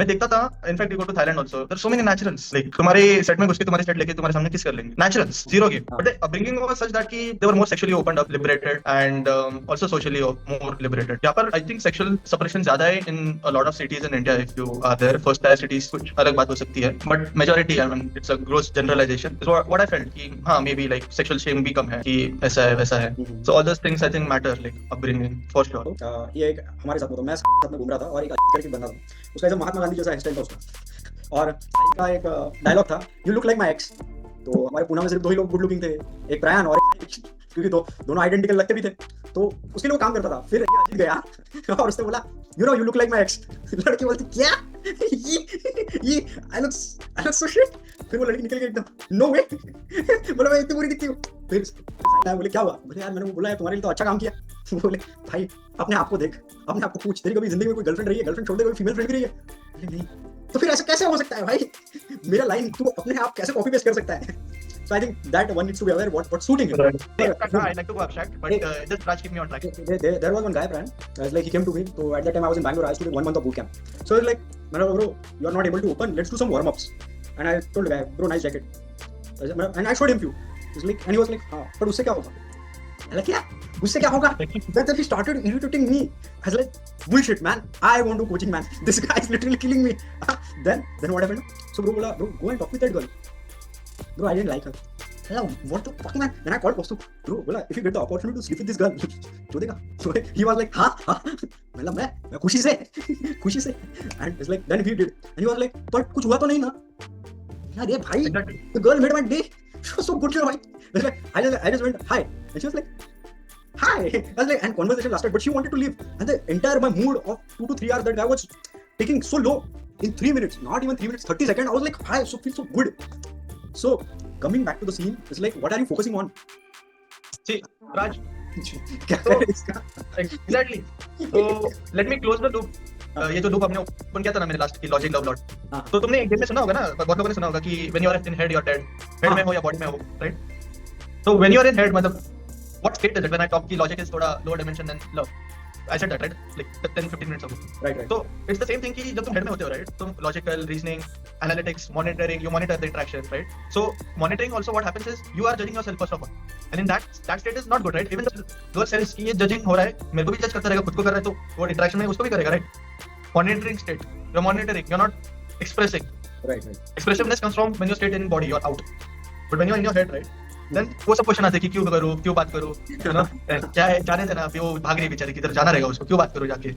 मैं देखता था in fact you go to Thailand also there so many naturals like तुम्हारे सेट में घुस के तुम्हारे सेट लेके तुम्हारे सामने किस कर लेंगे naturals zero game but upbringing was such that कि they were more sexually opened up liberated and also socially more liberated यहाँ पर आई थिंक सेक्सुअल सप्रेशन ज्यादा है in a lot of cities in India if you are there first tier cities कुछ अलग बात हो सकती है but majority I mean it's a gross generalization is what I felt कि हाँ maybe like sexual Shem भी कम है कि ऐसा है वैसा है so all those things I think matter like upbringing for sure ये एक हमारे साथ होता मैं साथ में घूम रहा था और एक करके बंदा था उसका जो महात्मा गांधी जैसा हेयर स्टाइल था उसका और का एक डायलॉग था you look like my ex तो हमारे पुणे में सिर्फ दो ही लोग गुड लुकिंग थे एक ब्रायन और एक क्योंकि दोनों आइडेंटिकल लगते भी थे तो उसके लिए वो काम करता था फिर जीत गया और उसने बोला you look like my ex लड़की बोलती क्या ये आई लुक सो शिट फिर वो लड़की निकल गई एकदम नो वे बोला मैं इतनी बुरी दिखती हूँ फिर बोले क्या हुआ बोले यार मैंने बोला है तुम्हारे लिए तो अच्छा काम किया बोले भाई अपने आप को देख अपने आप को पूछ तेरी कभी जिंदगी में कोई गर्लफ्रेंड रही है गर्लफ्रेड छोड़ दे कोई फीमेल फ्रेंड भी रही है नहीं तो फिर ऐसा कैसे हो सकता है भाई मेरा लाइन तू अपने आप कैसे कॉपी पेस्ट कर सकता है So I think that one needs to be aware what's suiting him. I like to go abstract, but just Raj keep me on track. There was one guy, Brian. Like he came to me. So at that time I was in Bangalore. I used to do 1 month of boot camp. So he's like, bro, you are not able to open. Let's do some warm ups. And I told the guy, bro, nice jacket. And I showed him few. He's like, and he was like, हाँ, पर उससे क्या होगा? मैं क्या? उससे क्या होगा? Then he started irritating me. I was like, bullshit, man. I want to coaching, man. This guy is literally killing me. Then what happened? So bro, bola, bro, go and talk with that girl. Bro, I didn't like her. Hello, what the fuck, man? Then I called Postu. Bro, bola, if you get the opportunity to sleep with this girl, जो देगा? So he was like, हाँ. मतलब मैं खुशी से. And it's like, then he did. And he was like, but कुछ हुआ तो नहीं ना? यार ये भाई, the girl made my day. She was so good, भाई. It's like, I just went hi, and she was like, hi. I was like, and conversation lasted, but she wanted to leave. And the entire my mood of 2 to 3 hours that guy was taking so low in 3 minutes, not even 3 minutes, 30 seconds. I was like, I feel so good. So coming back to the scene, it's like, what are you focusing on? See, Raj. क्या करे इसका? Exactly. So let me close the loop. ये जो loop हमने open किया था ना मेरे लास्ट की लॉजिक लव लॉट तो तुमने एक गेम में सुना होगा ना बहुत लोगों ने सुना होगा कि when you are in head you are dead head में हो या बॉडी में हो right so when you are in head मतलब what state is it when I talk की logic is थोड़ा lower dimension than love I said that right like 10-15 minutes ago right so it's the same thing कि जब तुम head में होते हो right तुम logical reasoning analytics monitoring you monitor the interaction right so monitoring also what happens is you are judging yourself first of all and in that state is not good right even the sense कि ये judging हो रहा है मेरे को भी जज करता रहेगा खुद को कर रहा है तो वो interaction में उसको भी करेगा right monitoring state you're monitoring you're not expressing right expressiveness comes from when you state in body you're out but when you're in your head right then वो सब क्वेश्चन आते हैं कि क्यों करूँ क्यों बात करूँ क्या है जाने देना अभी वो भाग रही बेचारी किधर जाना रहेगा उसको क्यों बात करूँ जाके